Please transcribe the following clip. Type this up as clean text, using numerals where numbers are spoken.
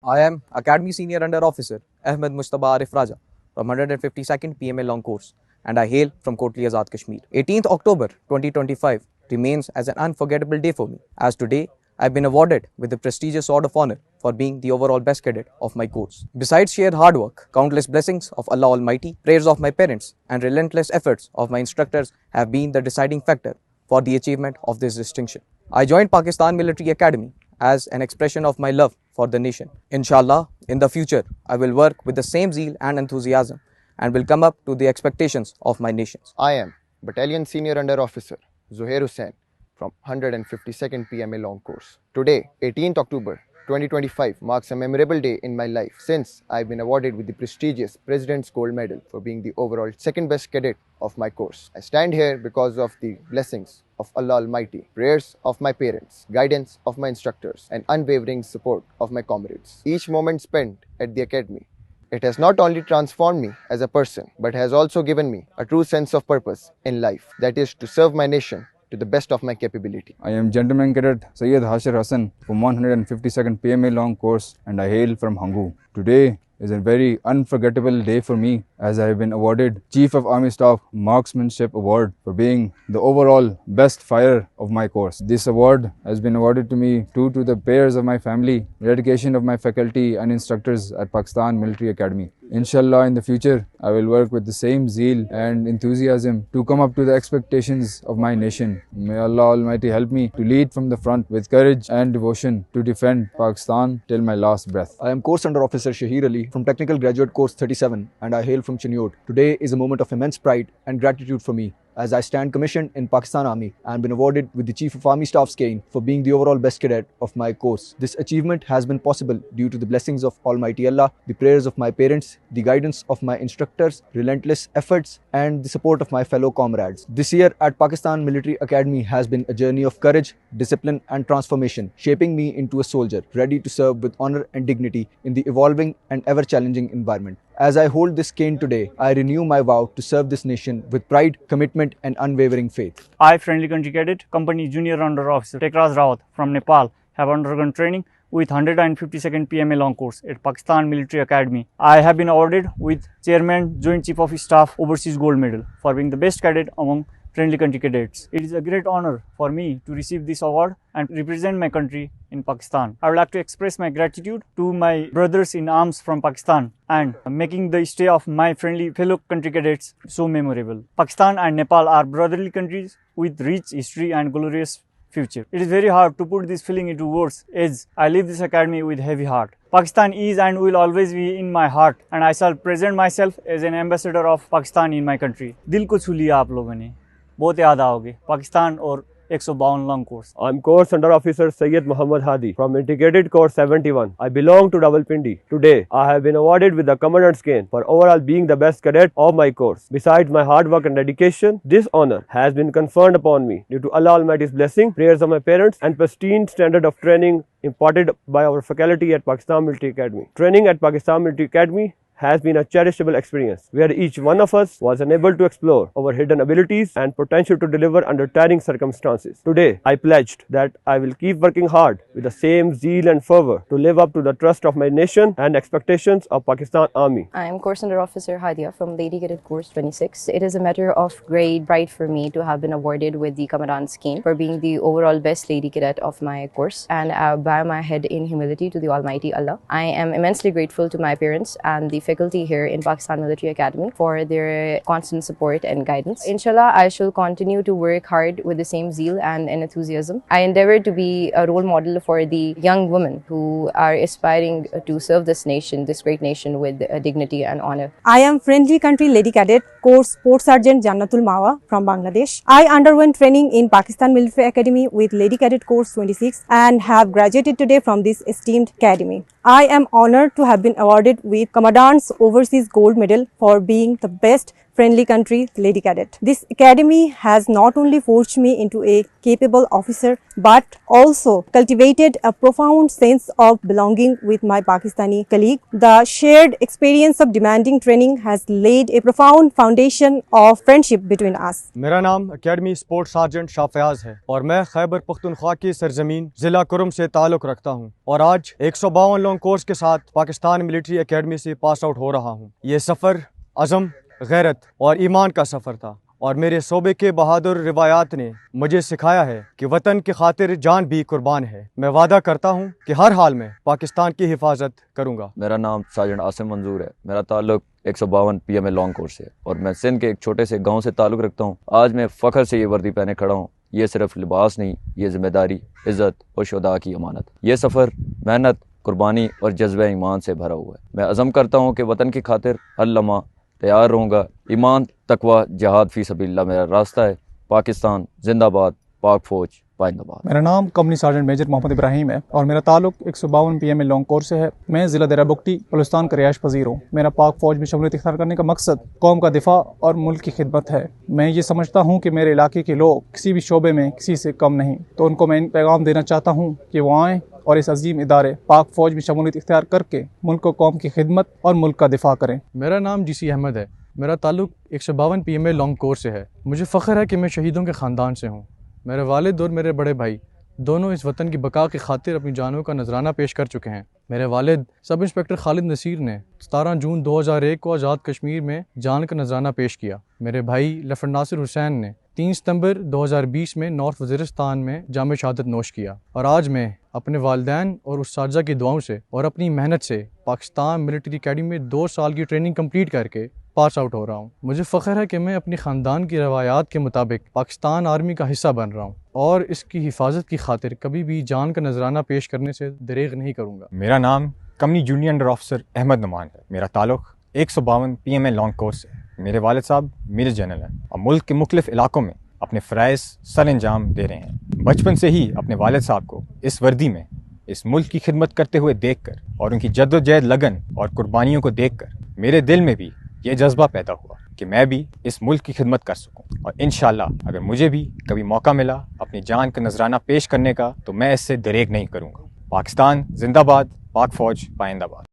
I am Academy Senior Under Officer Ahmed Mustaba Arif Raja from 152nd PMA Long Course, and I hail from Kotli Azaad, Kashmir. 18th October 2025 remains as an unforgettable day for me, as today I have been awarded with the prestigious Sword of Honor for being the overall best cadet of my course. Besides sheer hard work, countless blessings of Allah Almighty, prayers of my parents, and relentless efforts of my instructors have been the deciding factor for the achievement of this distinction. I joined Pakistan Military Academy as an expression of my love for the nation. Inshallah, in the future, I will work with the same zeal and enthusiasm and will come up to the expectations of my nations. I am Battalion Senior Under Officer Zuhair Hussain from 152nd PMA Long Course. Today, 18th October 2025 marks a memorable day in my life since I've been awarded with the prestigious President's Gold Medal for being the overall second best cadet of my course. I stand here because of the blessings of Allah Almighty, prayers of my parents, guidance of my instructors, and unwavering support of my comrades. Each moment spent at the academy, it has not only transformed me as a person, but has also given me a true sense of purpose in life, that is to serve my nation to the best of my capability. I am Gentleman Cadet Syed Hashir Hassan from 152nd PMA Long Course, and I hail from Hangu. Today is a very unforgettable day for me, as I have been awarded Chief of Army Staff Marksmanship Award for being the overall best firer of my course. This award has been awarded to me due to the prayers of my family, dedication of my faculty and instructors at Pakistan Military Academy. Inshallah, in the future, I will work with the same zeal and enthusiasm to come up to the expectations of my nation. May Allah Almighty help me to lead from the front with courage and devotion to defend Pakistan till my last breath. I am Course Under Officer Shahir Ali from Technical Graduate Course 37, and I hail from Chinyot. Today is a moment of immense pride and gratitude for me, as I stand commissioned in Pakistan Army and been awarded with the Chief of Army Staff's cane for being the overall best cadet of my course. This achievement has been possible due to the blessings of Almighty Allah, the prayers of my parents, the guidance of my instructors, relentless efforts, and the support of my fellow comrades. This year at Pakistan Military Academy has been a journey of courage, discipline, and transformation, shaping me into a soldier ready to serve with honor and dignity in the evolving and ever-challenging environment. As I hold this cane today, I renew my vow to serve this nation with pride, commitment, and unwavering faith. I, Friendly Country Cadet, Company Junior Under Officer Tekraz Rawat from Nepal, have undergone training with 152nd PMA Long Course at Pakistan Military Academy. I have been awarded with Chairman Joint Chief of Staff Overseas Gold Medal for being the best cadet among Friendly Country Cadets. It is a great honor for me to receive this award and represent my country in Pakistan. I would like to express my gratitude to my brothers in arms from Pakistan and making the stay of my friendly fellow country cadets so memorable. Pakistan and Nepal are brotherly countries with rich history and glorious future. It is very hard to put this feeling into words, as I leave this academy with heavy heart. Pakistan is and will always be in my heart, and I shall present myself as an ambassador of Pakistan in my country. दिल को छू लिया आप लोगों ने, बहुत याद आओगे पाकिस्तान और 152 Long Course. I'm Course Under Officer Syed Muhammad Hadi from Integrated Course 71. I belong to Rawalpindi. Today, I have been awarded with the Commandant's cane for overall being the best cadet of my course. Besides my hard work and dedication, this honor has been conferred upon me due to Allah Almighty's blessing, prayers of my parents, and pristine standard of training imparted by our faculty at Pakistan Military Academy. Training at Pakistan Military Academy has been a cherishable experience where each one of us was enabled to explore our hidden abilities and potential to deliver under tiring circumstances. Today, I pledged that I will keep working hard with the same zeal and fervor to live up to the trust of my nation and expectations of Pakistan Army. I am Course Under Officer Hadia from Lady Cadet Course 26. It is a matter of great pride for me to have been awarded with the Commandant's cane for being the overall best lady cadet of my course, and I bow my head in humility to the Almighty Allah. I am immensely grateful to my parents and the faculty here in Pakistan Military Academy for their constant support and guidance. Inshallah, I shall continue to work hard with the same zeal and enthusiasm. I endeavor to be a role model for the young women who are aspiring to serve this nation, this great nation, with dignity and honor. I am Friendly Country Lady Cadet Course Sports Sergeant Jannatul Mawa from Bangladesh. I underwent training in Pakistan Military Academy with Lady Cadet Course 26 and have graduated today from this esteemed academy. I am honored to have been awarded with Commandant's Overseas Gold Medal for being the best friendly country, Lady Cadet. This academy has not only forged me into a capable officer but also cultivated a profound sense of belonging with my Pakistani colleague. The shared experience of demanding training has laid a profound foundation of friendship between us. मेरा नाम academy sports sergeant Shah Fayaz है और मैं खैबर पख्तूनख्वा की सरजमीन जिला कुरुम से ताल्लुक़ रखता हूँ और आज 152 लॉन्ग कोर्स के साथ पाकिस्तान मिलिट्री एकेडमी से पास आउट हो रहा हूँ। ये सफ़र अज़म, गैरत और ईमान का सफ़र था और मेरे सोबे के बहादुर रिवायात ने मुझे सिखाया है कि वतन की खातिर जान भी कुर्बान है। मैं वादा करता हूँ कि हर हाल में पाकिस्तान की हिफाजत करूँगा। मेरा नाम सार्जेंट आसिम मंजूर है। मेरा ताल्लुक 152 PMA लॉन्ग कोर्स से और मैं सिंध के एक छोटे से गांव से ताल्लुक़ रखता हूँ। आज मैं फ़ख्र से ये वर्दी पहने खड़ा हूँ। ये सिर्फ लिबास नहीं, ये ज़िम्मेदारी, इज़्ज़त और शुहदा की अमानत। ये सफ़र मेहनत, कुर्बानी और जज्बे ईमान से भरा हुआ है। मैं अज़म करता हूँ कि वतन की खातिर हर लम्हा तैयार रहूँगा। ईमान, तकवा, जहाद फ़ी सबीलिल्लाह मेरा रास्ता है। पाकिस्तान जिंदाबाद, पाक फ़ौज पाइंदाबाद। मेरा नाम company sergeant major Mohammad Ibrahim है और मेरा ताल्लुक 152 PMA लॉन्ग कोर्स से है। मैं ज़िला देरा बुगटी बलूचिस्तान का रिहाइश पजीर हूँ। मेरा पाक फ़ौज में शमूलियत इख्तियार करने का मकसद कौम का दिफा और मुल्क की खिदमत है। मैं ये समझता हूँ कि मेरे इलाके के लोग किसी भी शोबे में किसी से कम नहीं, तो उनको मैं पैगाम देना चाहता हूँ कि वो आएँ और इस अजीम इदारे पाक फ़ौज में शमूलियत इख्तियार करके मुल्क को कौम की खिदमत और मुल्क का दिफा करें। मेरा नाम GC अहमद है। मेरा ताल्लुक 152 PMA लॉन्ग कोर्स से है। मुझे फ़ख्र है कि मैं शहीदों के ख़ानदान से हूँ। मेरे वालिद और मेरे बड़े भाई दोनों इस वतन की बका की खातिर अपनी जानों का नजराना पेश कर चुके हैं। मेरे वालिद सब इंस्पेक्टर खालिद नसीर ने 17 जून 2001 को आज़ाद कश्मीर में जान का नजराना पेश किया। मेरे भाई लेफ्टिनेंट नासिर हुसैन ने 3 सितंबर 2020 में नॉर्थ वज़ीरिस्तान में जाम शहादत नोश किया। और आज मैं अपने वालिदैन और उस्ताजा की दुआओं से और अपनी मेहनत से पाकिस्तान मिलिट्री एकेडमी में 2 साल की ट्रेनिंग कंप्लीट करके पास आउट हो रहा हूँ। मुझे फ़ख्र है कि मैं अपनी ख़ानदान की रवायात के मुताबिक पाकिस्तान आर्मी का हिस्सा बन रहा हूँ और इसकी हिफाजत की खातिर कभी भी जान का नजराना पेश करने से दरेग नहीं करूँगा। मेरा नाम company junior under officer Ahmed Numan है। मेरा ताल्लुक 152 PMA लॉन्ग कोर्स से। मेरे वालिद साहब मेजर जनरल हैं और मुल्क के मुख्तलिफ इलाकों में अपने फ़राइज़ सर अंजाम दे रहे हैं। बचपन से ही अपने वालिद साहब को इस वर्दी में इस मुल्क की खिदमत करते हुए देखकर और उनकी जद्दोजहद, लगन और कुर्बानियों को देखकर मेरे दिल में भी ये जज्बा पैदा हुआ कि मैं भी इस मुल्क की खिदमत कर सकूं और इंशाअल्लाह अगर मुझे भी कभी मौका मिला अपनी जान का नजराना पेश करने का तो मैं इससे दरेग नहीं करूंगा। पाकिस्तान जिंदाबाद, पाक फ़ौज पाइंदाबाद।